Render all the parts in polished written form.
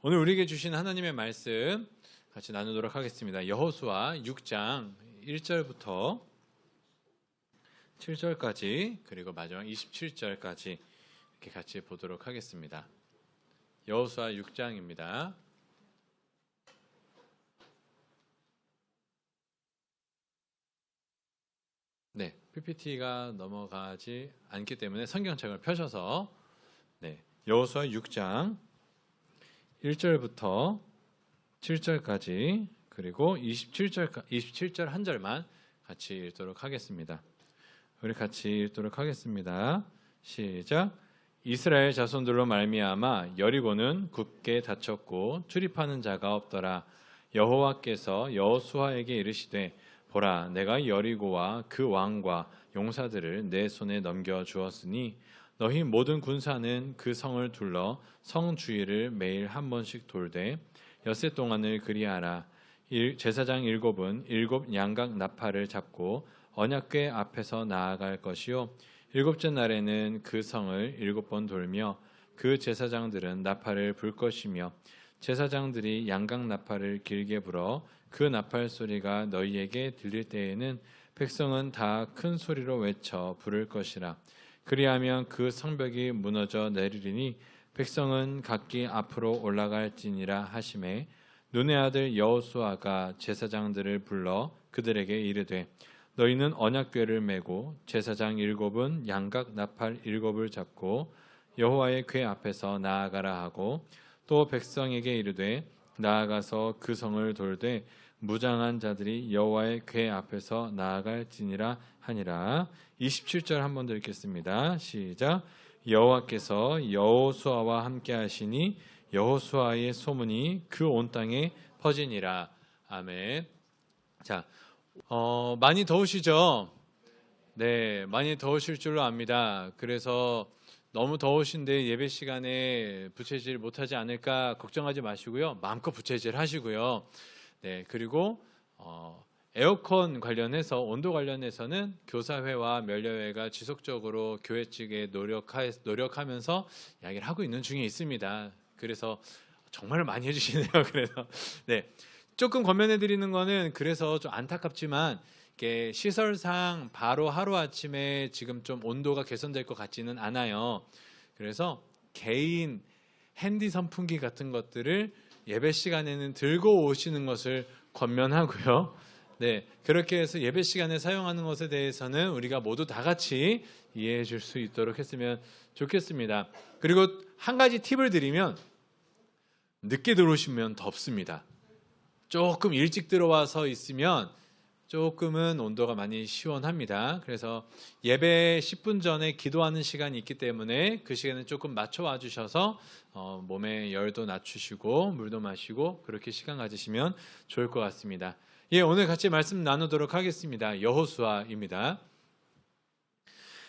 오늘 우리에게 주신 하나님의 말씀 같이 나누도록 하겠습니다. 여호수아 6장 1절부터 7절까지 그리고 마지막 27절까지 이렇게 같이 보도록 하겠습니다. 여호수아 6장입니다. 네, PPT가 넘어가지 않기 때문에 성경책을 펴셔서 여호수아 6장 1절부터 7절까지 그리고 27절 한 절만 같이 읽도록 하겠습니다. 우리 같이 읽도록 하겠습니다. 시작. 이스라엘 자손들로 말미암아 여리고는 굳게 닫혔고 출입하는 자가 없더라. 여호와께서 여호수아에게 이르시되 보라, 내가 여리고와 그 왕과 용사들을 내 손에 넘겨 주었으니 너희 모든 군사는 그 성을 둘러 성 주위를 매일 한 번씩 돌되 엿새 동안을 그리하라. 제사장 7은 7 양각 나팔을 잡고 언약궤 앞에서 나아갈 것이요 7째 날에는 그 성을 7번 돌며 그 제사장들은 나팔을 불 것이며 제사장들이 양각 나팔을 길게 불어 그 나팔 소리가 너희에게 들릴 때에는 백성은 다 큰 소리로 외쳐 부를 것이라. 그리하면 그 성벽이 무너져 내리리니 백성은 각기 앞으로 올라갈지니라 하시매 눈의 아들 여호수아가 제사장들을 불러 그들에게 이르되 너희는 언약궤를 메고 제사장 7은 양각 나팔 7을 잡고 여호와의 궤 앞에서 나아가라 하고 또 백성에게 이르되 나아가서 그 성을 돌되 무장한 자들이 여호와의 궤 앞에서 나아갈지니라 하니라. 27절 한 번 더 읽겠습니다. 시작. 여호와께서 여호수아와 함께 하시니 여호수아의 소문이 그 온 땅에 퍼지니라. 아멘. 자, 많이 더우시죠? 네, 많이 더우실 줄로 압니다. 그래서 너무 더우신데 예배 시간에 부채질 못하지 않을까 걱정하지 마시고요. 마음껏 부채질 하시고요. 네, 그리고 에어컨 관련해서 온도 관련해서는 교사회와 면려회가 지속적으로 교회 측에 노력하면서 이야기를 하고 있는 중에 있습니다. 그래서 정말 많이 해주시네요. 그래서 네, 조금 권면해 드리는 거는 그래서 좀 안타깝지만 이게 시설상 바로 하루 아침에 지금 좀 온도가 개선될 것 같지는 않아요. 그래서 개인 핸디 선풍기 같은 것들을 예배 시간에는 들고 오시는 것을 권면하고요. 네, 그렇게 해서 예배 시간에 사용하는 것에 대해서는 우리가 모두 다 같이 이해해 줄 수 있도록 했으면 좋겠습니다. 그리고 한 가지 팁을 드리면 늦게 들어오시면 덥습니다. 조금 일찍 들어와서 있으면 조금은 온도가 많이 시원합니다. 그래서 예배 10분 전에 기도하는 시간이 있기 때문에 그 시간에 조금 맞춰와 주셔서 몸의 열도 낮추시고 물도 마시고 그렇게 시간 가지시면 좋을 것 같습니다. 예, 오늘 같이 말씀 나누도록 하겠습니다. 여호수아입니다.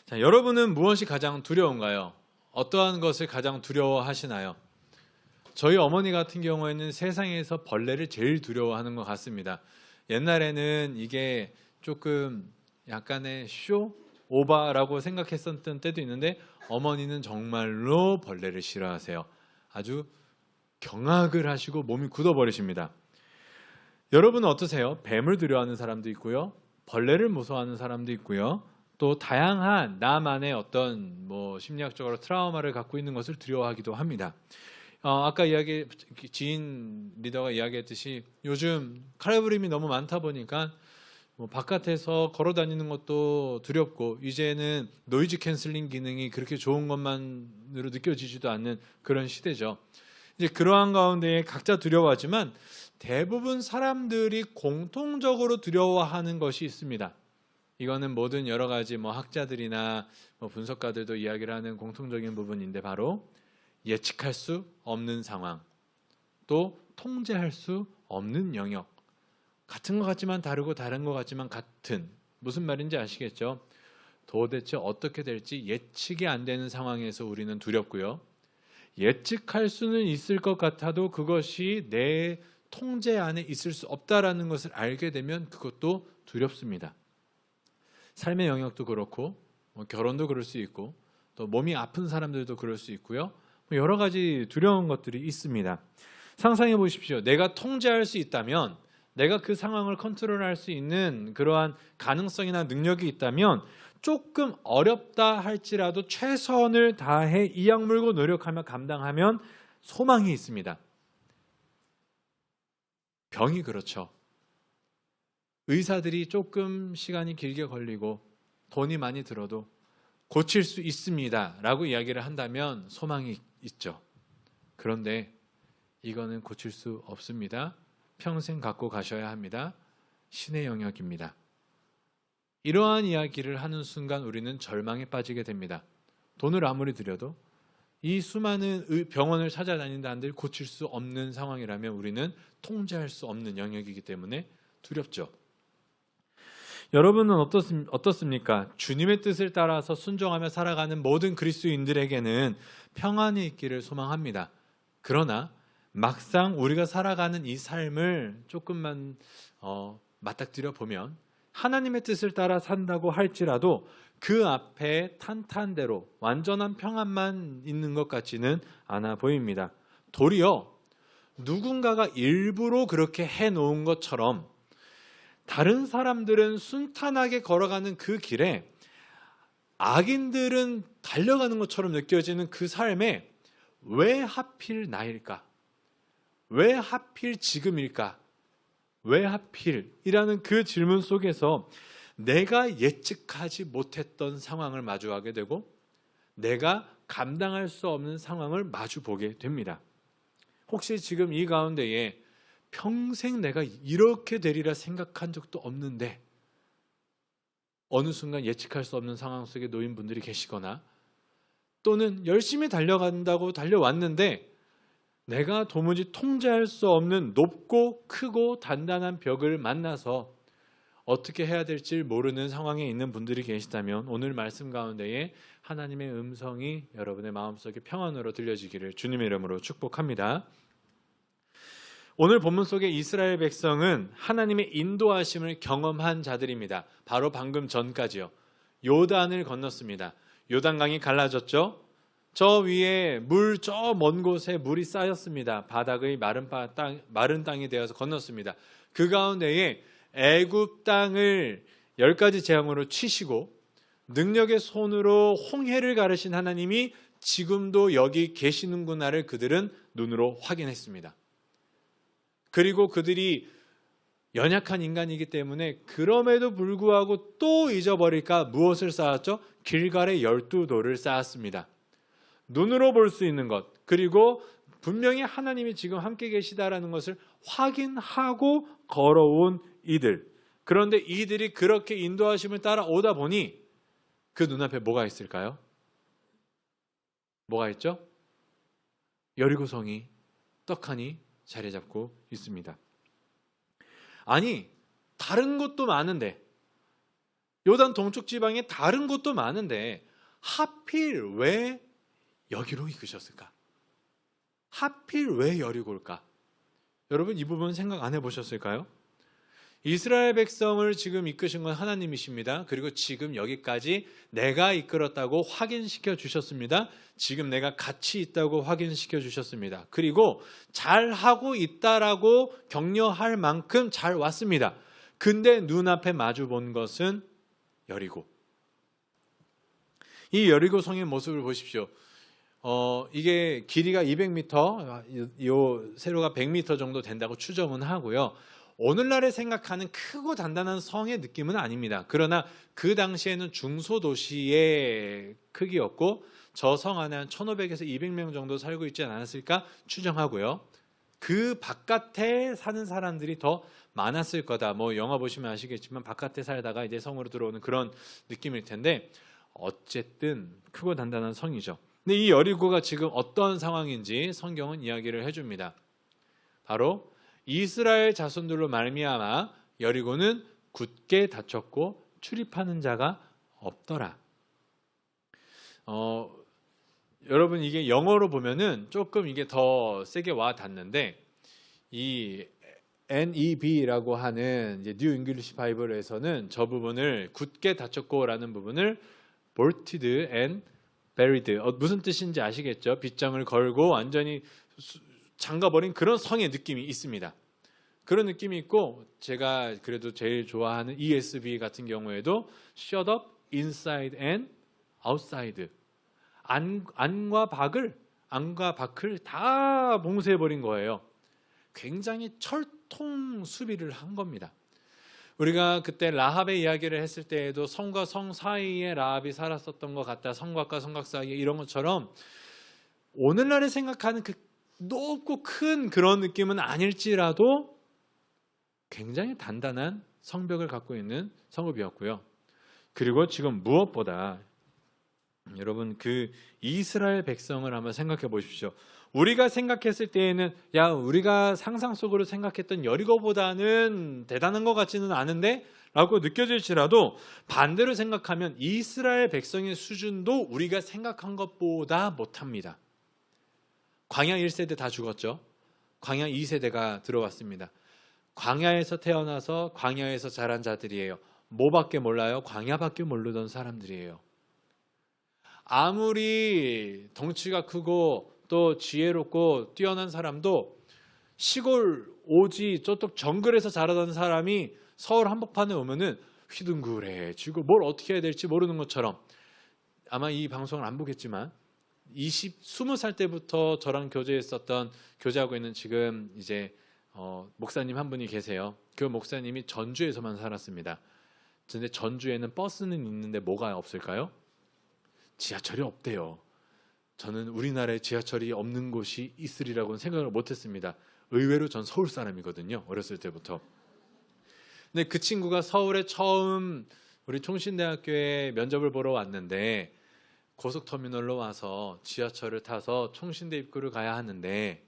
자, 여러분은 무엇이 가장 두려운가요? 어떠한 것을 가장 두려워하시나요? 저희 어머니 같은 경우에는 세상에서 벌레를 제일 두려워하는 것 같습니다. 옛날에는 이게 조금 약간의 쇼? 오바라고 생각했었던 때도 있는데 어머니는 정말로 벌레를 싫어하세요. 아주 경악을 하시고 몸이 굳어버리십니다. 여러분은 어떠세요? 뱀을 두려워하는 사람도 있고요. 벌레를 무서워하는 사람도 있고요. 또 다양한 나만의 어떤 심리학적으로 트라우마를 갖고 있는 것을 두려워하기도 합니다. 아까 지인 리더가 이야기했듯이 요즘 칼부림이 너무 많다 보니까 바깥에서 걸어 다니는 것도 두렵고 이제는 노이즈 캔슬링 기능이 그렇게 좋은 것만으로 느껴지지도 않는 그런 시대죠. 이제 그러한 가운데 각자 두려워하지만 대부분 사람들이 공통적으로 두려워하는 것이 있습니다. 이거는 모든 여러 가지 학자들이나 분석가들도 이야기를 하는 공통적인 부분인데 바로 예측할 수 없는 상황, 또 통제할 수 없는 영역. 같은 것 같지만 다르고 다른 것 같지만 같은. 무슨 말인지 아시겠죠? 도대체 어떻게 될지 예측이 안 되는 상황에서 우리는 두렵고요. 예측할 수는 있을 것 같아도 그것이 내 통제 안에 있을 수 없다라는 것을 알게 되면 그것도 두렵습니다. 삶의 영역도 그렇고 결혼도 그럴 수 있고 또 몸이 아픈 사람들도 그럴 수 있고요. 여러 가지 두려운 것들이 있습니다. 상상해 보십시오. 내가 통제할 수 있다면, 내가 그 상황을 컨트롤할 수 있는 그러한 가능성이나 능력이 있다면 조금 어렵다 할지라도 최선을 다해 이악 물고 노력하며 감당하면 소망이 있습니다. 병이 그렇죠. 의사들이 조금 시간이 길게 걸리고 돈이 많이 들어도 고칠 수 있습니다 라고 이야기를 한다면 소망이 있죠. 그런데 이거는 고칠 수 없습니다. 평생 갖고 가셔야 합니다. 신의 영역입니다. 이러한 이야기를 하는 순간 우리는 절망에 빠지게 됩니다. 돈을 아무리 들여도 이 수많은 병원을 찾아다닌다 한들 고칠 수 없는 상황이라면 우리는 통제할 수 없는 영역이기 때문에 두렵죠. 여러분은 어떻습니까? 주님의 뜻을 따라서 순종하며 살아가는 모든 그리스도인들에게는 평안이 있기를 소망합니다. 그러나 막상 우리가 살아가는 이 삶을 조금만 맞닥뜨려 보면 하나님의 뜻을 따라 산다고 할지라도 그 앞에 탄탄대로 완전한 평안만 있는 것 같지는 않아 보입니다. 도리어 누군가가 일부러 그렇게 해놓은 것처럼 다른 사람들은 순탄하게 걸어가는 그 길에 악인들은 달려가는 것처럼 느껴지는 그 삶에 왜 하필 나일까? 왜 하필 지금일까? 왜 하필이라는 그 질문 속에서 내가 예측하지 못했던 상황을 마주하게 되고 내가 감당할 수 없는 상황을 마주보게 됩니다. 혹시 지금 이 가운데에 평생 내가 이렇게 되리라 생각한 적도 없는데 어느 순간 예측할 수 없는 상황 속에 놓인 분들이 계시거나 또는 열심히 달려간다고 달려왔는데 내가 도무지 통제할 수 없는 높고 크고 단단한 벽을 만나서 어떻게 해야 될지 모르는 상황에 있는 분들이 계시다면 오늘 말씀 가운데에 하나님의 음성이 여러분의 마음속에 평안으로 들려지기를 주님의 이름으로 축복합니다. 오늘 본문 속의 이스라엘 백성은 하나님의 인도하심을 경험한 자들입니다. 바로 방금 전까지요. 요단을 건넜습니다. 요단강이 갈라졌죠. 저 위에 저 먼 곳에 물이 쌓였습니다. 바닥의 마른 땅이 되어서 건넜습니다. 그 가운데에 애굽 땅을 10가지 재앙으로 치시고 능력의 손으로 홍해를 가르신 하나님이 지금도 여기 계시는구나를 그들은 눈으로 확인했습니다. 그리고 그들이 연약한 인간이기 때문에 그럼에도 불구하고 또 잊어버릴까 무엇을 쌓았죠? 길갈에 12돌을 쌓았습니다. 눈으로 볼 수 있는 것, 그리고 분명히 하나님이 지금 함께 계시다라는 것을 확인하고 걸어온 이들. 그런데 이들이 그렇게 인도하심을 따라오다 보니 그 눈앞에 뭐가 있을까요? 뭐가 있죠? 여리고성이 떡하니 자리 잡고 있습니다. 아니, 다른 곳도 많은데, 요단 동쪽 지방에 다른 곳도 많은데 하필 왜 여기로 이끄셨을까? 하필 왜 여리고일까? 여러분 이 부분 생각 안 해보셨을까요? 이스라엘 백성을 지금 이끄신 건 하나님이십니다. 그리고 지금 여기까지 내가 이끌었다고 확인시켜 주셨습니다. 지금 내가 같이 있다고 확인시켜 주셨습니다. 그리고 잘하고 있다라고 격려할 만큼 잘 왔습니다. 근데 눈앞에 마주 본 것은 여리고. 이 여리고성의 모습을 보십시오. 이게 길이가 200m, 요 세로가 100m 정도 된다고 추정은 하고요. 오늘날에 생각하는 크고 단단한 성의 느낌은 아닙니다. 그러나 그 당시에는 중소도시의 크기였고 저 성 안에 한 1,500에서 200명 정도 살고 있지 않았을까 추정하고요. 그 바깥에 사는 사람들이 더 많았을 거다. 뭐 영화 보시면 아시겠지만 바깥에 살다가 이제 성으로 들어오는 그런 느낌일 텐데 어쨌든 크고 단단한 성이죠. 근데 이 여리고가 지금 어떤 상황인지 성경은 이야기를 해줍니다. 바로 이스라엘 자손들로 말미암아 여리고는 굳게 닫혔고 출입하는 자가 없더라. 여러분 이게 영어로 보면은 조금 이게 더 세게 와 닿는데 이 NEB라고 하는 이제 뉴 잉글리시 바이블에서는 저 부분을 굳게 닫혔고라는 부분을 bolted and buried 무슨 뜻인지 아시겠죠? 빗장을 걸고 완전히 잠가버린 그런 성의 느낌이 있습니다. 그런 느낌이 있고, 제가 그래도 제일 좋아하는 ESV 같은 경우에도 shut up inside and outside, 안과 밖을 다 봉쇄해버린 거예요. 굉장히 철통 수비를 한 겁니다. 우리가 그때 라합의 이야기를 했을 때에도 성과 성 사이에 라합이 살았었던 것 같다, 성곽과 성곽 사이에, 이런 것처럼 오늘날에 생각하는 그 높고 큰 그런 느낌은 아닐지라도 굉장히 단단한 성벽을 갖고 있는 성읍이었고요. 그리고 지금 무엇보다 여러분, 그 이스라엘 백성을 한번 생각해 보십시오. 우리가 생각했을 때에는 우리가 상상 속으로 생각했던 여리고보다는 대단한 것 같지는 않은데 라고 느껴질지라도, 반대로 생각하면 이스라엘 백성의 수준도 우리가 생각한 것보다 못합니다. 광야 1세대 다 죽었죠. 광야 2세대가 들어왔습니다. 광야에서 태어나서 광야에서 자란 자들이에요. 뭐밖에 몰라요? 광야밖에 모르던 사람들이에요. 아무리 덩치가 크고 또 지혜롭고 뛰어난 사람도 시골 오지 저쪽 정글에서 자라던 사람이 서울 한복판에 오면은 휘둥그레지고 뭘 어떻게 해야 될지 모르는 것처럼, 아마 이 방송을 안 보겠지만 20살 때부터 저랑 교제하고 있는 지금 이제 목사님 한 분이 계세요. 그 목사님이 전주에서만 살았습니다. 근데 전주에는 버스는 있는데 뭐가 없을까요? 지하철이 없대요. 저는 우리나라에 지하철이 없는 곳이 있으리라고는 생각을 못했습니다. 의외로 전 서울 사람이거든요. 어렸을 때부터. 근데 그 친구가 서울에 처음 우리 총신대학교에 면접을 보러 왔는데, 고속터미널로 와서 지하철을 타서 총신대 입구를 가야 하는데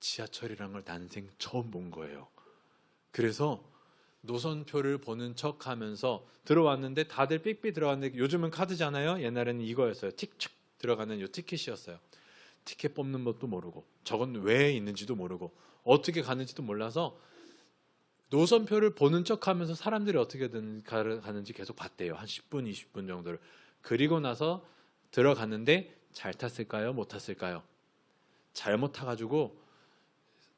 지하철이란 걸 난생 처음 본 거예요. 그래서 노선표를 보는 척하면서 들어왔는데 다들 삑삑 들어갔는데, 요즘은 카드잖아요. 옛날에는 이거였어요. 틱축 들어가는 요 티켓이었어요. 티켓 뽑는 것도 모르고, 저건 왜 있는지도 모르고, 어떻게 가는지도 몰라서 노선표를 보는 척하면서 사람들이 어떻게 가는지 계속 봤대요. 한 10분, 20분 정도를. 그리고 나서 들어갔는데 잘 탔을까요? 못 탔을까요? 잘못 타가지고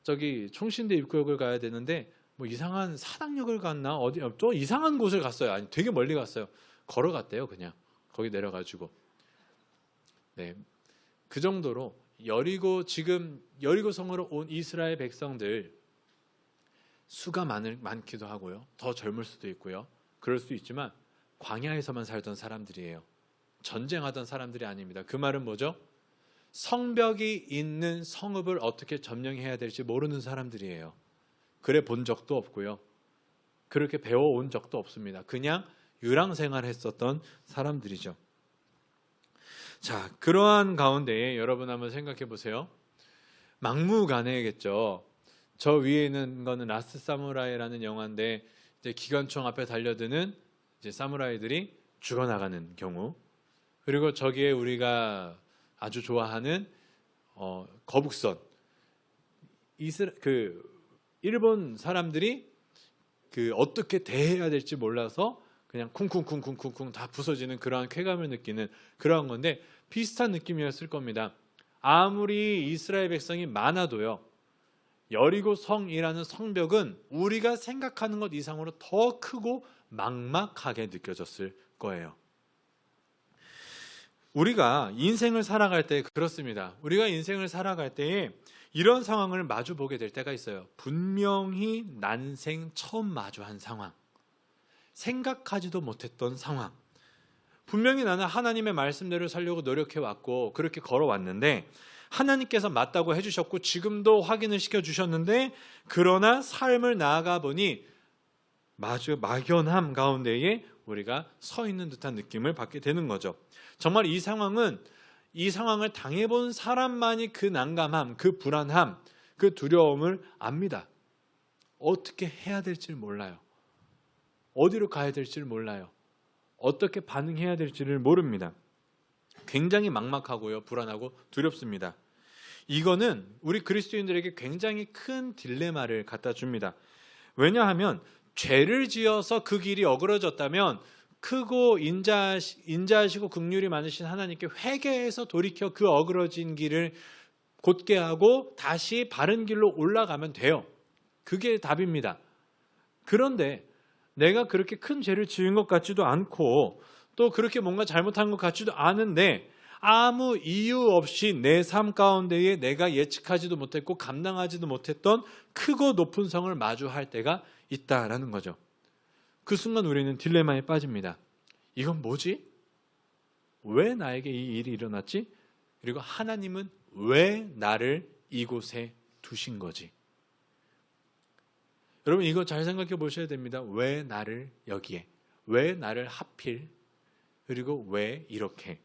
저기 총신대 입구역을 가야 되는데 뭐 이상한 사당역을 갔나 어디 또 이상한 곳을 갔어요. 아니 되게 멀리 갔어요. 걸어갔대요. 그냥 거기 내려가지고. 네, 그 정도로 지금 여리고 성으로 온 이스라엘 백성들 수가 많기도 하고요. 더 젊을 수도 있고요. 그럴 수 있지만 광야에서만 살던 사람들이에요. 전쟁하던 사람들이 아닙니다. 그 말은 뭐죠? 성벽이 있는 성읍을 어떻게 점령해야 될지 모르는 사람들이에요. 그래 본 적도 없고요. 그렇게 배워온 적도 없습니다. 그냥 유랑생활 했었던 사람들이죠. 자, 그러한 가운데에 여러분 한번 생각해 보세요. 막무가내겠죠. 저 위에 있는 거는 라스트 사무라이라는 영화인데, 이제 기관총 앞에 달려드는 이제 사무라이들이 죽어나가는 경우, 그리고 저기에 우리가 아주 좋아하는 거북선, 일본 사람들이 어떻게 대해야 될지 몰라서 그냥 쿵쿵쿵쿵쿵쿵 다 부서지는 그러한 쾌감을 느끼는 그러한 건데, 비슷한 느낌이었을 겁니다. 아무리 이스라엘 백성이 많아도요, 여리고 성이라는 성벽은 우리가 생각하는 것 이상으로 더 크고 막막하게 느껴졌을 거예요. 우리가 인생을 살아갈 때 그렇습니다. 우리가 인생을 살아갈 때에 이런 상황을 마주보게 될 때가 있어요. 분명히 난생 처음 마주한 상황, 생각하지도 못했던 상황. 분명히 나는 하나님의 말씀대로 살려고 노력해왔고 그렇게 걸어왔는데, 하나님께서 맞다고 해주셨고 지금도 확인을 시켜주셨는데, 그러나 삶을 나아가 보니 마주 막연함 가운데에 우리가 서 있는 듯한 느낌을 받게 되는 거죠. 정말 이 상황을 당해본 사람만이 그 난감함, 그 불안함, 그 두려움을 압니다. 어떻게 해야 될지 몰라요. 어디로 가야 될지 몰라요. 어떻게 반응해야 될지를 모릅니다. 굉장히 막막하고요, 불안하고 두렵습니다. 이거는 우리 그리스도인들에게 굉장히 큰 딜레마를 갖다 줍니다. 왜냐하면 죄를 지어서 그 길이 어그러졌다면 크고 인자하시고 긍휼이 많으신 하나님께 회개해서 돌이켜 그 어그러진 길을 곧게 하고 다시 바른 길로 올라가면 돼요. 그게 답입니다. 그런데 내가 그렇게 큰 죄를 지은 것 같지도 않고 또 그렇게 뭔가 잘못한 것 같지도 않은데 아무 이유 없이 내 삶 가운데에 내가 예측하지도 못했고 감당하지도 못했던 크고 높은 성을 마주할 때가 있다라는 거죠. 그 순간 우리는 딜레마에 빠집니다. 이건 뭐지? 왜 나에게 이 일이 일어났지? 그리고 하나님은 왜 나를 이곳에 두신 거지? 여러분 이거 잘 생각해 보셔야 됩니다. 왜 나를 여기에? 왜 나를 하필? 그리고 왜 이렇게?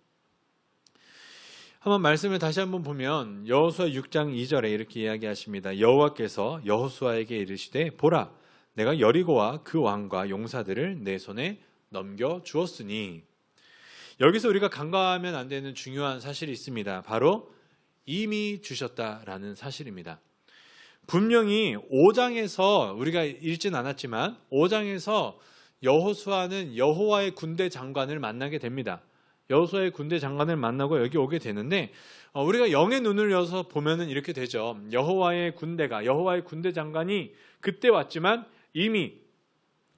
한번 말씀을 다시 한번 보면 여호수아 6장 2절에 이렇게 이야기하십니다. 여호와께서 여호수아에게 이르시되 보라 내가 여리고와 그 왕과 용사들을 내 손에 넘겨 주었으니. 여기서 우리가 간과하면 안 되는 중요한 사실이 있습니다. 바로 이미 주셨다라는 사실입니다. 분명히 5장에서 우리가 읽진 않았지만 5장에서 여호수아는 여호와의 군대 장관을 만나게 됩니다. 여호수아의 군대 장관을 만나고 여기 오게 되는데 우리가 영의 눈을 여서 보면은 이렇게 되죠. 여호와의 군대 장관이 그때 왔지만 이미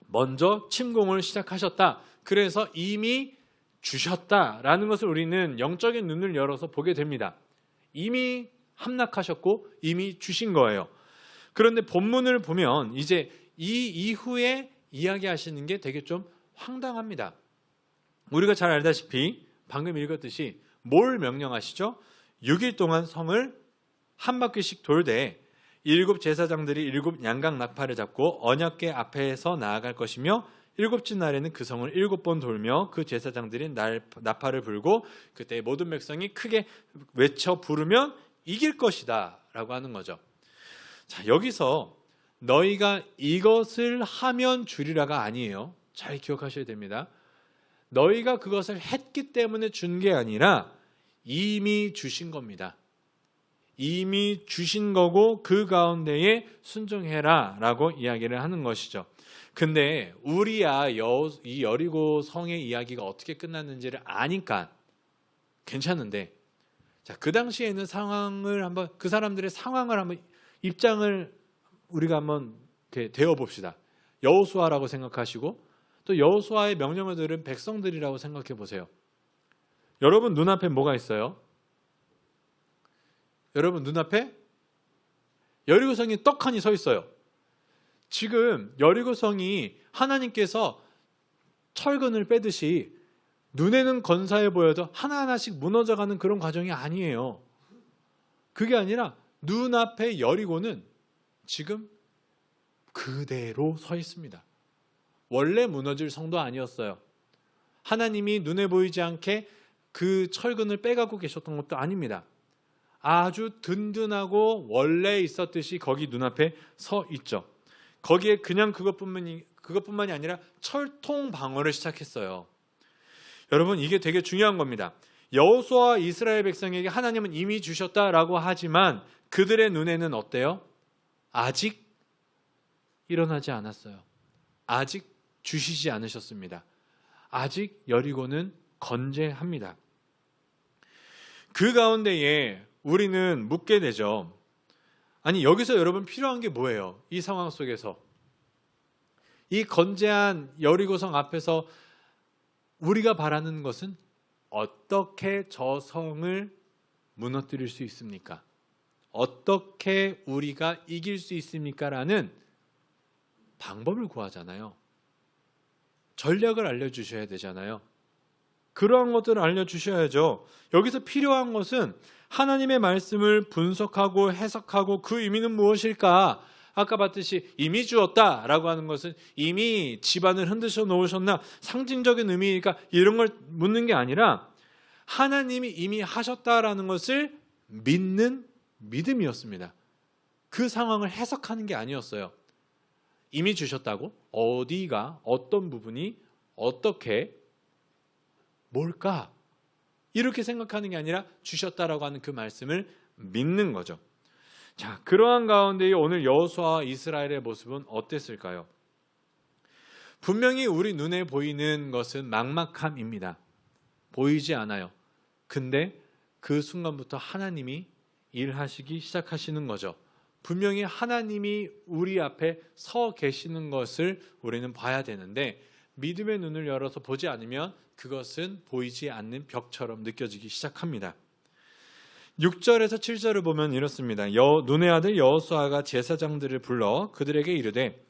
먼저 침공을 시작하셨다. 그래서 이미 주셨다라는 것을 우리는 영적인 눈을 열어서 보게 됩니다. 이미 함락하셨고 이미 주신 거예요. 그런데 본문을 보면 이제 이 이후에 이야기하시는 게 되게 좀 황당합니다. 우리가 잘 알다시피 방금 읽었듯이 뭘 명령하시죠? 6일 동안 성을 한 바퀴씩 돌되 7 제사장들이 7 양각 나팔을 잡고 언약궤 앞에서 나아갈 것이며 7째 날에는 그 성을 7번 돌며 그 제사장들이 나팔을 불고 그때 모든 백성이 크게 외쳐 부르면 이길 것이다 라고 하는 거죠. 자, 여기서 너희가 이것을 하면 주리라가 아니에요. 잘 기억하셔야 됩니다. 너희가 그것을 했기 때문에 준 게 아니라 이미 주신 겁니다. 이미 주신 거고 그 가운데에 순종해라 라고 이야기를 하는 것이죠. 근데 우리야 이 여리고 성의 이야기가 어떻게 끝났는지를 아니까 괜찮은데, 자, 그 당시에는 상황을 한번, 그 사람들의 상황을 한번 입장을 우리가 한번 대어 봅시다. 여호수아라고 생각하시고 또 여호수아의 명령을 들은 백성들이라고 생각해 보세요. 여러분 눈앞에 뭐가 있어요? 여러분 눈앞에 여리고성이 떡하니 서 있어요. 지금 여리고성이 하나님께서 철근을 빼듯이 눈에는 건사해 보여도 하나하나씩 무너져가는 그런 과정이 아니에요. 그게 아니라 눈앞에 여리고는 지금 그대로 서 있습니다. 원래 무너질 성도 아니었어요. 하나님이 눈에 보이지 않게 그 철근을 빼가고 계셨던 것도 아닙니다. 아주 든든하고 원래 있었듯이 거기 눈앞에 서 있죠. 거기에 그냥 그것뿐만이 아니라 철통 방어를 시작했어요. 여러분 이게 되게 중요한 겁니다. 여호수아와 이스라엘 백성에게 하나님은 이미 주셨다라고 하지만 그들의 눈에는 어때요? 아직 일어나지 않았어요. 아직 주시지 않으셨습니다. 아직 여리고는 건재합니다. 그 가운데에 우리는 묻게 되죠. 아니 여기서 여러분 필요한 게 뭐예요? 이 상황 속에서 이 건재한 여리고성 앞에서 우리가 바라는 것은 어떻게 저 성을 무너뜨릴 수 있습니까? 어떻게 우리가 이길 수 있습니까? 라는 방법을 구하잖아요. 전략을 알려주셔야 되잖아요. 그러한 것들을 알려주셔야죠. 여기서 필요한 것은 하나님의 말씀을 분석하고 해석하고 그 의미는 무엇일까? 아까 봤듯이 이미 주었다라고 하는 것은 이미 집안을 흔드셔 놓으셨나? 상징적인 의미니까 이런 걸 묻는 게 아니라 하나님이 이미 하셨다라는 것을 믿는 믿음이었습니다. 그 상황을 해석하는 게 아니었어요. 이미 주셨다고? 어디가, 어떤 부분이, 어떻게, 뭘까? 이렇게 생각하는 게 아니라 주셨다라고 하는 그 말씀을 믿는 거죠. 자, 그러한 가운데 오늘 여호수아와 이스라엘의 모습은 어땠을까요? 분명히 우리 눈에 보이는 것은 막막함입니다. 보이지 않아요. 근데 그 순간부터 하나님이 일하시기 시작하시는 거죠. 분명히 하나님이 우리 앞에 서 계시는 것을 우리는 봐야 되는데 믿음의 눈을 열어서 보지 않으면 그것은 보이지 않는 벽처럼 느껴지기 시작합니다. 6절에서 7절을 보면 이렇습니다. 눈의 아들 여호수아가 제사장들을 불러 그들에게 이르되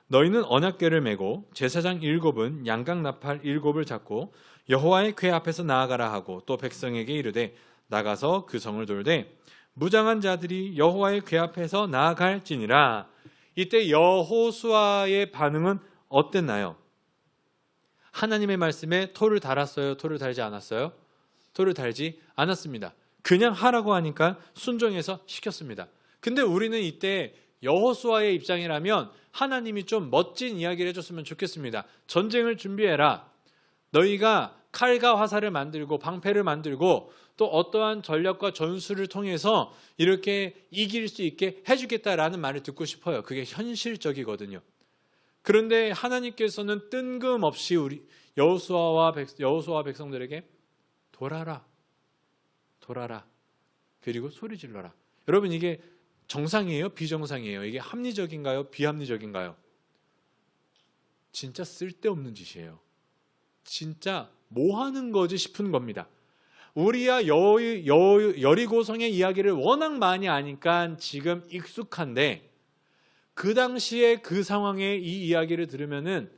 너희는 언약궤를 메고 제사장 7은 양각 나팔 7을 잡고 여호와의 궤 앞에서 나아가라 하고 또 백성에게 이르되 나가서 그 성을 돌되 무장한 자들이 여호와의 궤 앞에서 나아갈지니라. 이때 여호수아의 반응은 어땠나요? 하나님의 말씀에 토를 달았어요? 토를 달지 않았어요? 토를 달지 않았습니다. 그냥 하라고 하니까 순종해서 시켰습니다. 근데 우리는 이때 여호수아의 입장이라면 하나님이 좀 멋진 이야기를 해줬으면 좋겠습니다. 전쟁을 준비해라. 너희가 칼과 화살을 만들고 방패를 만들고 또 어떠한 전략과 전술을 통해서 이렇게 이길 수 있게 해주겠다라는 말을 듣고 싶어요. 그게 현실적이거든요. 그런데 하나님께서는 뜬금없이 우리 여호수아와 백성들에게 돌아라. 그리고 소리 질러라. 여러분 이게 정상이에요? 비정상이에요? 이게 합리적인가요? 비합리적인가요? 진짜 쓸데없는 짓이에요. 진짜 뭐 하는 거지 싶은 겁니다. 우리야 여리고성의 이야기를 워낙 많이 아니까 지금 익숙한데 그 당시에 그 상황에 이 이야기를 들으면은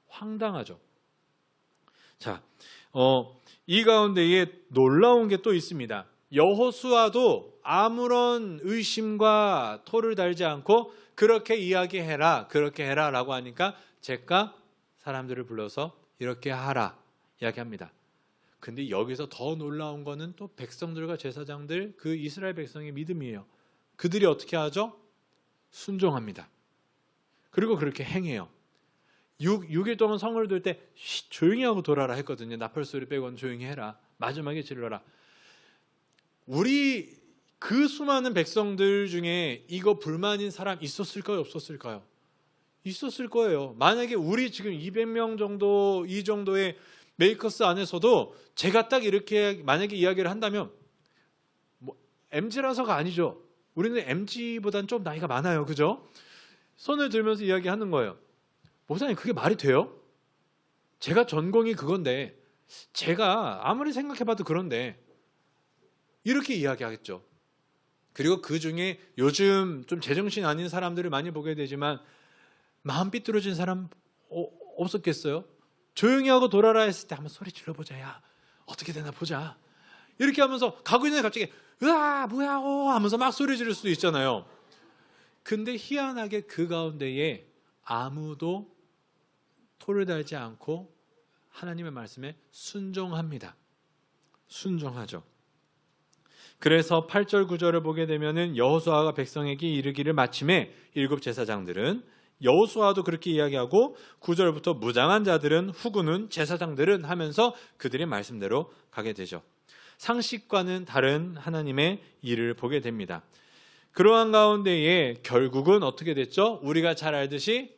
황당하죠. 자, 이 가운데에 놀라운 게 또 있습니다. 여호수아도 아무런 의심과 토를 달지 않고 그렇게 이야기해라, 그렇게 해라라고 하니까 제가 사람들을 불러서 이렇게 하라 이야기합니다. 근데 여기서 더 놀라운 거는 또 백성들과 제사장들, 그 이스라엘 백성의 믿음이에요. 그들이 어떻게 하죠? 순종합니다. 그리고 그렇게 행해요. 6일 동안 성을 돌 때 조용히 하고 돌아라 했거든요. 나팔 소리 빼고는 조용히 해라. 마지막에 질러라. 우리 그 수많은 백성들 중에 이거 불만인 사람 있었을까요? 없었을까요? 있었을 거예요. 만약에 우리 지금 200명 정도 이 정도의 메이커스 안에서도 제가 딱 이렇게 만약에 이야기를 한다면 뭐 MG라서가 아니죠. 우리는 MG보다는 좀 나이가 많아요. 그죠? 손을 들면서 이야기하는 거예요. 목사님 그게 말이 돼요? 제가 전공이 그건데 제가 아무리 생각해봐도 그런데 이렇게 이야기하겠죠. 그리고 그 중에 요즘 좀 제정신 아닌 사람들을 많이 보게 되지만 마음 삐뚤어진 사람 없었겠어요? 조용히 하고 돌아라 했을 때 한번 소리 질러보자. 야 어떻게 되나 보자. 이렇게 하면서 가고 있는데 갑자기 으아 뭐야 하면서 막 소리 지를 수도 있잖아요. 근데 희한하게 그 가운데에 아무도 토를 달지 않고 하나님의 말씀에 순종합니다. 순종하죠. 그래서 8절 9절을 보게 되면은 여호수아가 백성에게 이르기를 마침에 7 제사장들은 여호수아도 그렇게 이야기하고 9절부터 무장한 자들은 후군은 제사장들은 하면서 그들의 말씀대로 가게 되죠. 상식과는 다른 하나님의 일을 보게 됩니다. 그러한 가운데에 결국은 어떻게 됐죠? 우리가 잘 알듯이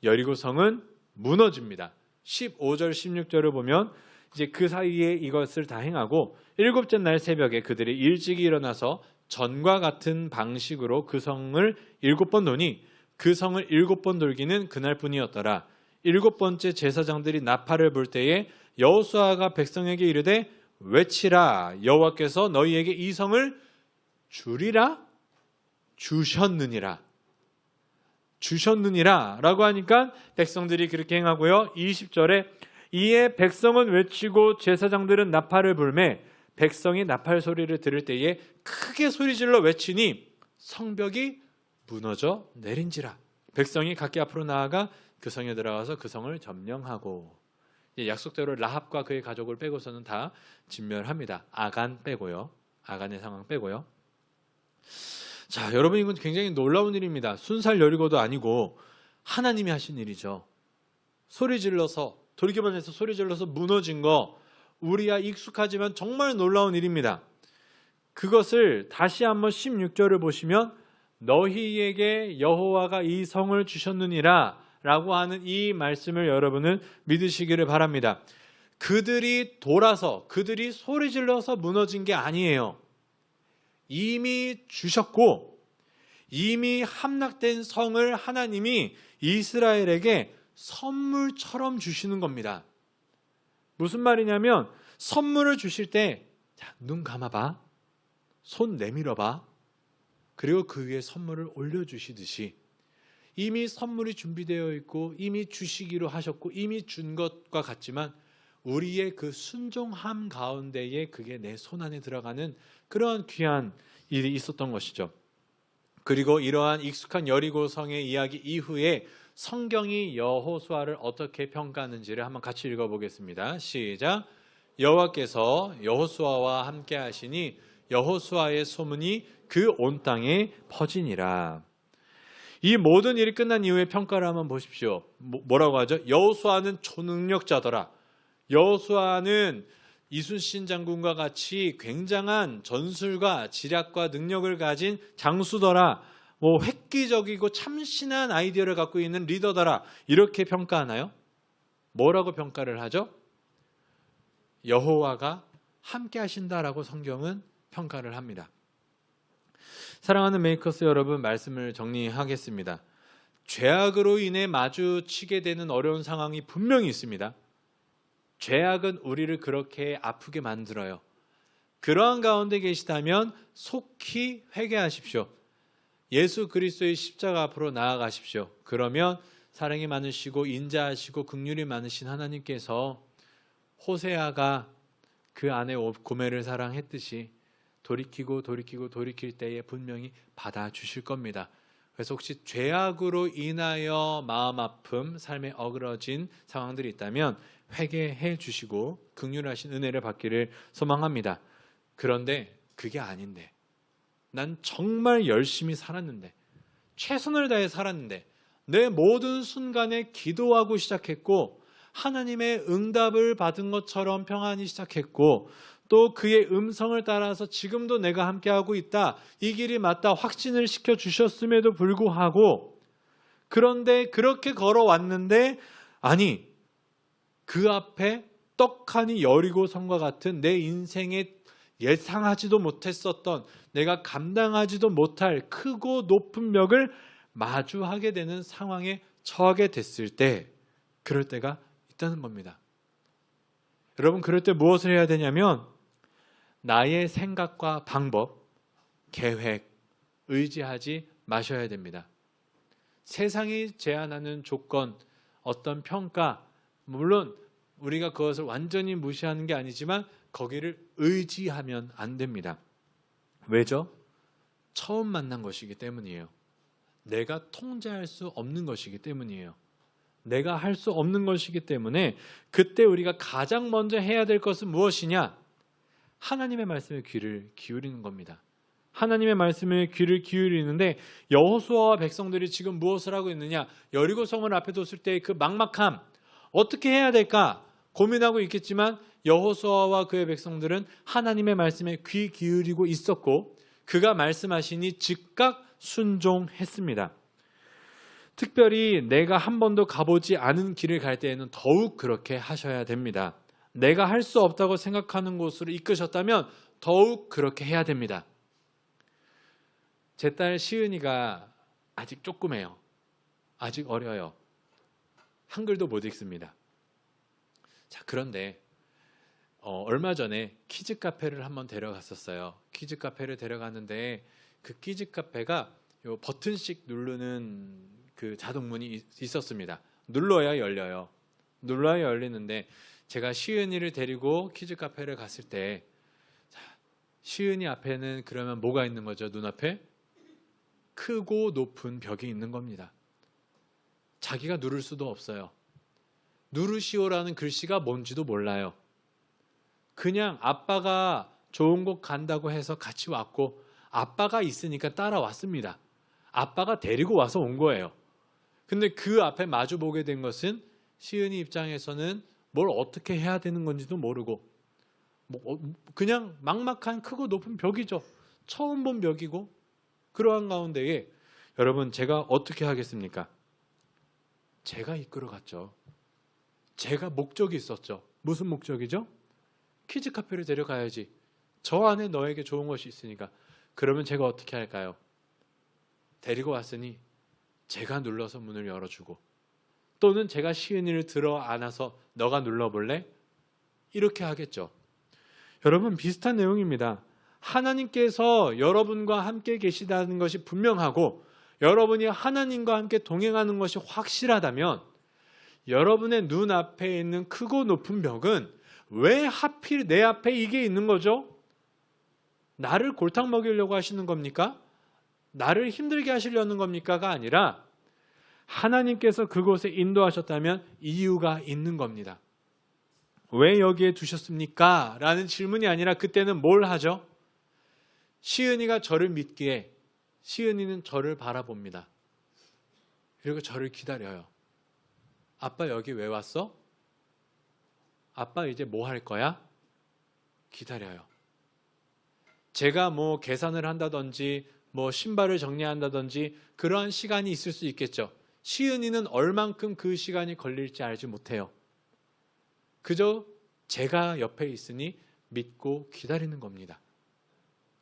여리고성은 무너집니다. 15절 16절을 보면 이제 그 사이에 이것을 다 행하고 7째 날 새벽에 그들이 일찍이 일어나서 전과 같은 방식으로 그 성을 7번 도니 그 성을 7번 돌기는 그날뿐이었더라. 7번째 제사장들이 나팔을 불 때에 여호수아가 백성에게 이르되 외치라. 여호와께서 너희에게 이 성을 주리라 주셨느니라 라고 하니까 백성들이 그렇게 행하고요. 20절에 이에 백성은 외치고 제사장들은 나팔을 불매 백성이 나팔 소리를 들을 때에 크게 소리질러 외치니 성벽이 무너져 내린지라. 백성이 각기 앞으로 나아가 그 성에 들어가서 그 성을 점령하고 약속대로 라합과 그의 가족을 빼고서는 다 진멸합니다. 아간 빼고요. 아간의 상황 빼고요. 자, 여러분 이건 굉장히 놀라운 일입니다. 순살 여리고도 아니고 하나님이 하신 일이죠. 소리 질러서 돌기반에서 소리 질러서 무너진 거 우리야 익숙하지만 정말 놀라운 일입니다. 그것을 다시 한번 16절을 보시면 너희에게 여호와가 이 성을 주셨느니라 라고 하는 이 말씀을 여러분은 믿으시기를 바랍니다. 그들이 돌아서 그들이 소리 질러서 무너진 게 아니에요. 이미 주셨고 이미 함락된 성을 하나님이 이스라엘에게 선물처럼 주시는 겁니다. 무슨 말이냐면 선물을 주실 때 눈 감아봐, 손 내밀어봐, 그리고 그 위에 선물을 올려주시듯이 이미 선물이 준비되어 있고 이미 주시기로 하셨고 이미 준 것과 같지만 우리의 그 순종함 가운데에 그게 내 손 안에 들어가는 그런 귀한 일이 있었던 것이죠. 그리고 이러한 익숙한 여리고성의 이야기 이후에 성경이 여호수아를 어떻게 평가하는지를 한번 같이 읽어보겠습니다. 시작. 여호와께서 여호수아와 함께 하시니 여호수아의 소문이 그 온 땅에 퍼지니라. 이 모든 일이 끝난 이후에 평가를 한번 보십시오. 뭐라고 하죠? 여호수아는 초능력자더라. 여호수아는 이순신 장군과 같이 굉장한 전술과 지략과 능력을 가진 장수더라. 획기적이고 참신한 아이디어를 갖고 있는 리더더라. 이렇게 평가하나요? 뭐라고 평가를 하죠? 여호와가 함께 하신다라고 성경은 평가를 합니다. 사랑하는 메이커스 여러분, 말씀을 정리하겠습니다. 죄악으로 인해 마주치게 되는 어려운 상황이 분명히 있습니다. 죄악은 우리를 그렇게 아프게 만들어요. 그러한 가운데 계시다면 속히 회개하십시오. 예수 그리스도의 십자가 앞으로 나아가십시오. 그러면 사랑이 많으시고 인자하시고 긍휼이 많으신 하나님께서 호세아가 그 아내 고멜을 사랑했듯이 돌이킬 때에 분명히 받아주실 겁니다. 그래서 혹시 죄악으로 인하여 마음 아픔, 삶에 어그러진 상황들이 있다면 회개해 주시고 긍휼하신 은혜를 받기를 소망합니다. 그런데 그게 아닌데, 난 정말 열심히 살았는데, 최선을 다해 살았는데, 내 모든 순간에 기도하고 시작했고 하나님의 응답을 받은 것처럼 평안히 시작했고 또 그의 음성을 따라서 지금도 내가 함께하고 있다, 이 길이 맞다 확신을 시켜주셨음에도 불구하고, 그런데 그렇게 걸어왔는데 아니 그 앞에 떡하니 여리고성과 같은 내 인생에 예상하지도 못했었던, 내가 감당하지도 못할 크고 높은 벽을 마주하게 되는 상황에 처하게 됐을 때, 그럴 때가 있다는 겁니다. 여러분, 그럴 때 무엇을 해야 되냐면 나의 생각과 방법, 계획, 의지하지 마셔야 됩니다. 세상이 제안하는 조건, 어떤 평가, 물론 우리가 그것을 완전히 무시하는 게 아니지만 거기를 의지하면 안 됩니다. 왜죠? 처음 만난 것이기 때문이에요. 내가 통제할 수 없는 것이기 때문이에요. 내가 할 수 없는 것이기 때문에 그때 우리가 가장 먼저 해야 될 것은 무엇이냐? 하나님의 말씀에 귀를 기울이는 겁니다. 하나님의 말씀에 귀를 기울이는데 여호수아와 백성들이 지금 무엇을 하고 있느냐? 여리고성을 앞에 뒀을 때의 그 막막함, 어떻게 해야 될까 고민하고 있겠지만 여호수아와 그의 백성들은 하나님의 말씀에 귀 기울이고 있었고 그가 말씀하시니 즉각 순종했습니다. 특별히 내가 한 번도 가보지 않은 길을 갈 때에는 더욱 그렇게 하셔야 됩니다. 내가 할 수 없다고 생각하는 곳으로 이끄셨다면 더욱 그렇게 해야 됩니다. 제 딸 시은이가 아직 조그매요. 아직 어려요. 한글도 못 읽습니다. 자, 그런데 얼마 전에 키즈 카페를 한번 데려갔었어요. 키즈 카페를 데려갔는데 그 키즈 카페가 요 버튼씩 누르는 그 자동문이 있었습니다. 눌러야 열려요. 눌러야 열리는데 제가 시은이를 데리고 키즈 카페를 갔을 때 시은이 앞에는 그러면 뭐가 있는 거죠? 눈앞에 크고 높은 벽이 있는 겁니다. 자기가 누를 수도 없어요. 누르시오라는 글씨가 뭔지도 몰라요. 그냥 아빠가 좋은 곳 간다고 해서 같이 왔고 아빠가 있으니까 따라왔습니다. 아빠가 데리고 와서 온 거예요. 근데 그 앞에 마주보게 된 것은 시은이 입장에서는 뭘 어떻게 해야 되는 건지도 모르고 그냥 막막한 크고 높은 벽이죠. 처음 본 벽이고 그러한 가운데에 여러분 제가 어떻게 하겠습니까? 제가 이끌어갔죠. 제가 목적이 있었죠. 무슨 목적이죠? 키즈 카페를 데려가야지. 저 안에 너에게 좋은 것이 있으니까. 그러면 제가 어떻게 할까요? 데리고 왔으니 제가 눌러서 문을 열어주고, 또는 제가 시은이를 들어 안아서 너가 눌러볼래? 이렇게 하겠죠. 여러분, 비슷한 내용입니다. 하나님께서 여러분과 함께 계시다는 것이 분명하고 여러분이 하나님과 함께 동행하는 것이 확실하다면 여러분의 눈앞에 있는 크고 높은 벽은 왜 하필 내 앞에 이게 있는 거죠? 나를 골탕 먹이려고 하시는 겁니까? 나를 힘들게 하시려는 겁니까가 아니라 하나님께서 그곳에 인도하셨다면 이유가 있는 겁니다. 왜 여기에 두셨습니까? 라는 질문이 아니라 그때는 뭘 하죠? 시은이가 저를 믿기에 시은이는 저를 바라봅니다. 그리고 저를 기다려요. 아빠 여기 왜 왔어? 아빠 이제 뭐 할 거야? 기다려요. 제가 뭐 계산을 한다든지 뭐 신발을 정리한다든지 그러한 시간이 있을 수 있겠죠. 시은이는 얼만큼 그 시간이 걸릴지 알지 못해요. 그저 제가 옆에 있으니 믿고 기다리는 겁니다.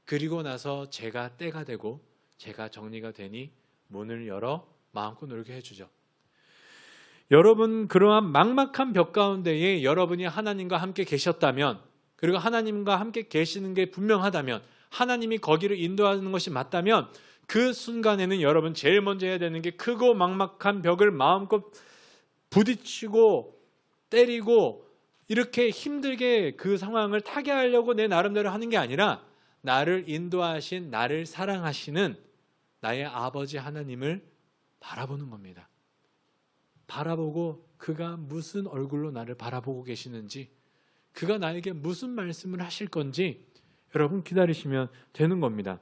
그리고 나서 제가 때가 되고 제가 정리가 되니 문을 열어 마음껏 놀게 해주죠. 여러분, 그러한 막막한 벽 가운데에 여러분이 하나님과 함께 계셨다면, 그리고 하나님과 함께 계시는 게 분명하다면, 하나님이 거기를 인도하는 것이 맞다면 그 순간에는 여러분 제일 먼저 해야 되는 게 크고 막막한 벽을 마음껏 부딪히고 때리고 이렇게 힘들게 그 상황을 타개하려고 내 나름대로 하는 게 아니라 나를 인도하신, 나를 사랑하시는 나의 아버지 하나님을 바라보는 겁니다. 바라보고 그가 무슨 얼굴로 나를 바라보고 계시는지, 그가 나에게 무슨 말씀을 하실 건지 여러분 기다리시면 되는 겁니다.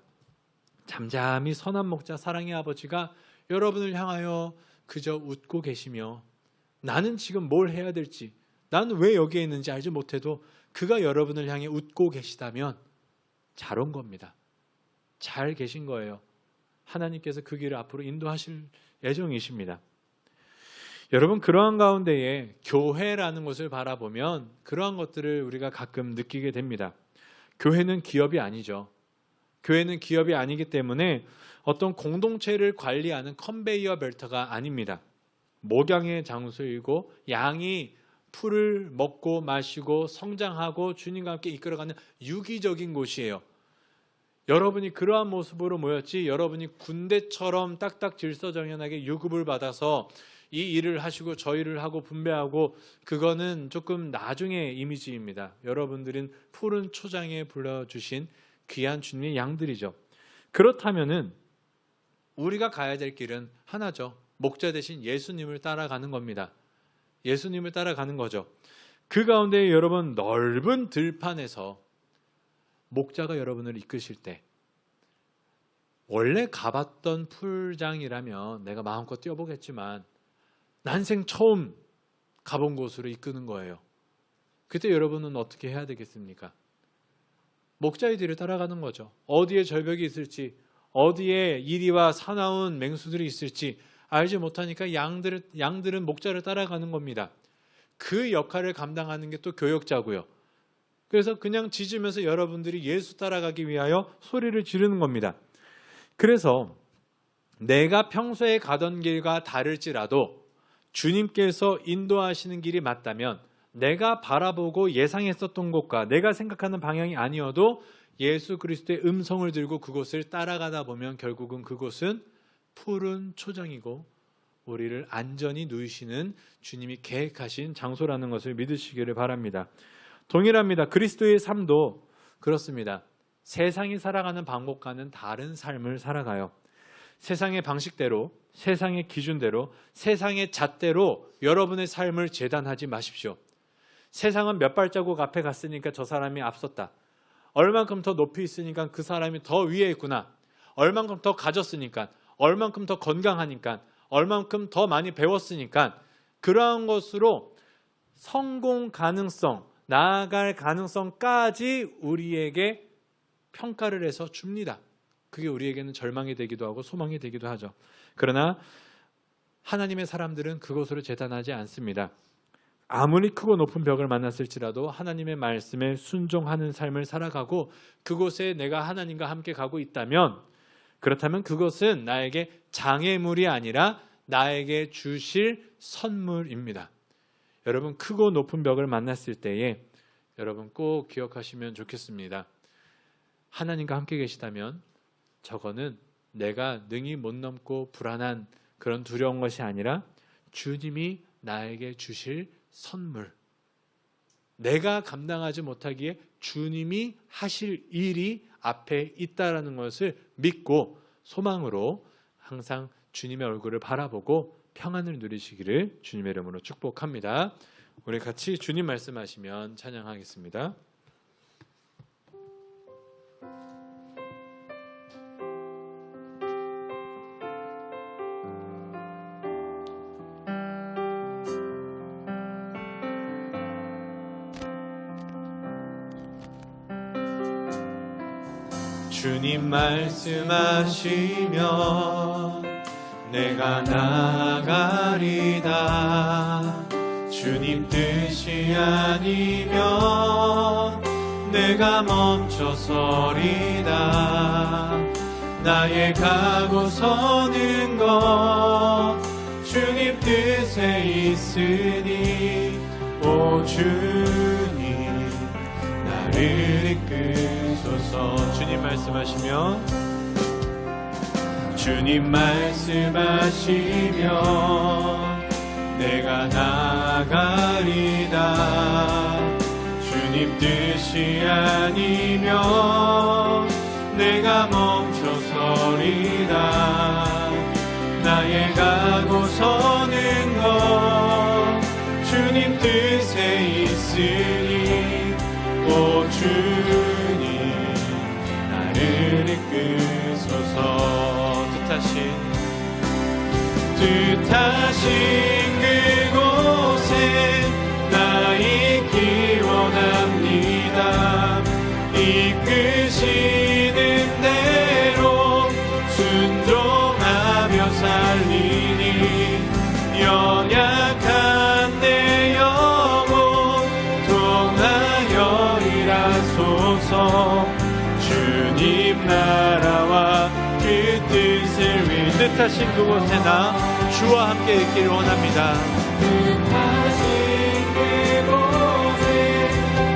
잠잠히 선한 목자 사랑의 아버지가 여러분을 향하여 그저 웃고 계시며 나는 지금 뭘 해야 될지, 나는 왜 여기에 있는지 알지 못해도 그가 여러분을 향해 웃고 계시다면 잘 온 겁니다. 잘 계신 거예요. 하나님께서 그 길을 앞으로 인도하실 예정이십니다. 여러분, 그러한 가운데에 교회라는 것을 바라보면 그러한 것들을 우리가 가끔 느끼게 됩니다. 교회는 기업이 아니죠. 교회는 기업이 아니기 때문에 어떤 공동체를 관리하는 컨베이어 벨트가 아닙니다. 목양의 장소이고 양이 풀을 먹고 마시고 성장하고 주님과 함께 이끌어가는 유기적인 곳이에요. 여러분이 그러한 모습으로 모였지 여러분이 군대처럼 딱딱 질서정연하게 유급을 받아서 이 일을 하시고 저 일을 하고 분배하고 그거는 조금 나중의 이미지입니다. 여러분들은 푸른 초장에 불러주신 귀한 주님의 양들이죠. 그렇다면은 우리가 가야 될 길은 하나죠. 목자 대신 예수님을 따라가는 겁니다. 예수님을 따라가는 거죠. 그 가운데 여러분 넓은 들판에서 목자가 여러분을 이끄실 때 원래 가봤던 풀장이라면 내가 마음껏 뛰어보겠지만 난생 처음 가본 곳으로 이끄는 거예요. 그때 여러분은 어떻게 해야 되겠습니까? 목자의 뒤를 따라가는 거죠. 어디에 절벽이 있을지, 어디에 이리와 사나운 맹수들이 있을지 알지 못하니까 양들은 목자를 따라가는 겁니다. 그 역할을 감당하는 게 또 교역자고요. 그래서 그냥 짖으면서 여러분들이 예수 따라가기 위하여 소리를 지르는 겁니다. 그래서 내가 평소에 가던 길과 다를지라도 주님께서 인도하시는 길이 맞다면 내가 바라보고 예상했었던 곳과 내가 생각하는 방향이 아니어도 예수 그리스도의 음성을 들고 그곳을 따라가다 보면 결국은 그곳은 푸른 초장이고 우리를 안전히 누이시는 주님이 계획하신 장소라는 것을 믿으시기를 바랍니다. 동일합니다. 그리스도의 삶도 그렇습니다. 세상이 살아가는 방법과는 다른 삶을 살아가요. 세상의 방식대로, 세상의 기준대로, 세상의 잣대로 여러분의 삶을 재단하지 마십시오. 세상은 몇 발자국 앞에 갔으니까 저 사람이 앞섰다. 얼만큼 더 높이 있으니까 그 사람이 더 위에 있구나. 얼만큼 더 가졌으니까, 얼만큼 더 건강하니까, 얼만큼 더 많이 배웠으니까 그러한 것으로 성공 가능성, 나아갈 가능성까지 우리에게 평가를 해서 줍니다. 그게 우리에게는 절망이 되기도 하고 소망이 되기도 하죠. 그러나 하나님의 사람들은 그것으로 재단하지 않습니다. 아무리 크고 높은 벽을 만났을지라도 하나님의 말씀에 순종하는 삶을 살아가고 그곳에 내가 하나님과 함께 가고 있다면, 그렇다면 그것은 나에게 장애물이 아니라 나에게 주실 선물입니다. 여러분, 크고 높은 벽을 만났을 때에 여러분 꼭 기억하시면 좋겠습니다. 하나님과 함께 계시다면 저거는 내가 능히 못 넘고 불안한 그런 두려운 것이 아니라 주님이 나에게 주실 선물, 내가 감당하지 못하기에 주님이 하실 일이 앞에 있다라는 것을 믿고 소망으로 항상 주님의 얼굴을 바라보고 평안을 누리시기를 주님의 이름으로 축복합니다. 우리 같이 주님 말씀하시면 찬양하겠습니다. 주님 말씀하시면 내가 나아가리다. 주님 뜻이 아니면 내가 멈춰서리다. 나의 가고 서는 것 주님 뜻에 있으니 오 주님 나를 이끄소서. 주님 말씀하시면 주님 말씀하시면 내가 나아가리다. 주님 뜻이 아니면 내가 멈춰서리다. 나의 가고 서는 것 주님 뜻에 있으니 오 주님 나를 이끄소서. 뜻하신 그곳에 나 있기 원합니다. 이끄시는 대로 순종하며 살리니 연약한 내 영혼 통하여 일하소서. 주님 나라와 그 뜻을 위해 뜻하신 그곳에 나 주와 함께 있기를 원합니다. 뜻하신 그곳에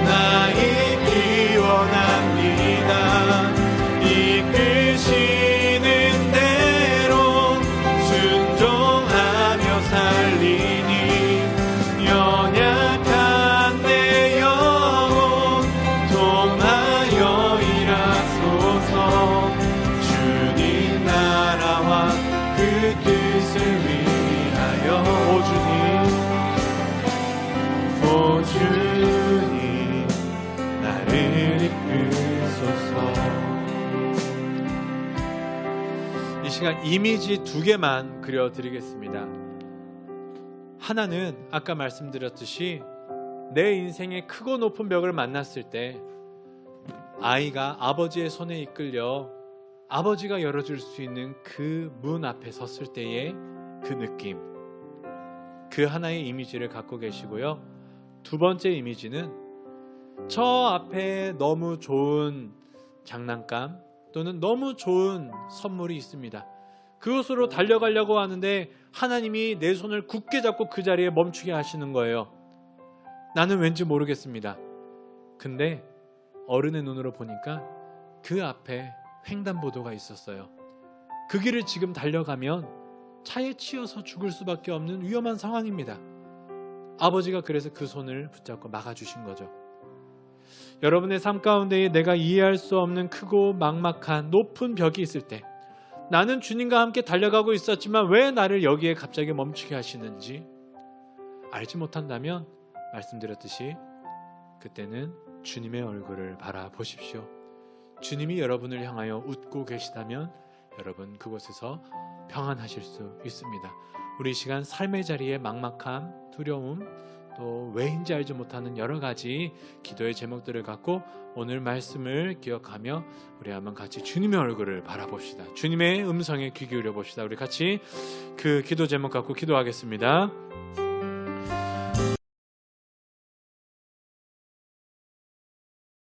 나 있기 원합니다. 이끄시는 대로 순종하며 살리니 연약한 내 영혼 통하여 일하소서. 주님 나라와 그 뜻을 위하여 오 주님 나를 이끄소서. 이 시간 이미지 2개만 그려드리겠습니다. 하나는 아까 말씀드렸듯이 내 인생의 크고 높은 벽을 만났을 때 아이가 아버지의 손에 이끌려 아버지가 열어줄 수 있는 그 문 앞에 섰을 때의 그 느낌, 그 하나의 이미지를 갖고 계시고요. 두 번째 이미지는 저 앞에 너무 좋은 장난감 또는 너무 좋은 선물이 있습니다. 그곳으로 달려가려고 하는데 하나님이 내 손을 굳게 잡고 그 자리에 멈추게 하시는 거예요. 나는 왠지 모르겠습니다. 근데 어른의 눈으로 보니까 그 앞에 횡단보도가 있었어요. 그 길을 지금 달려가면 차에 치여서 죽을 수밖에 없는 위험한 상황입니다. 아버지가 그래서 그 손을 붙잡고 막아주신 거죠. 여러분의 삶 가운데에 내가 이해할 수 없는 크고 막막한 높은 벽이 있을 때 나는 주님과 함께 달려가고 있었지만 왜 나를 여기에 갑자기 멈추게 하시는지 알지 못한다면 말씀드렸듯이 그때는 주님의 얼굴을 바라보십시오. 주님이 여러분을 향하여 웃고 계시다면 여러분 그곳에서 평안하실 수 있습니다. 우리 시간 삶의 자리에 막막함, 두려움, 또 왜인지 알지 못하는 여러 가지 기도의 제목들을 갖고 오늘 말씀을 기억하며 우리 한번 같이 주님의 얼굴을 바라봅시다. 주님의 음성에 귀 기울여 봅시다. 우리 같이 그 기도 제목 갖고 기도하겠습니다.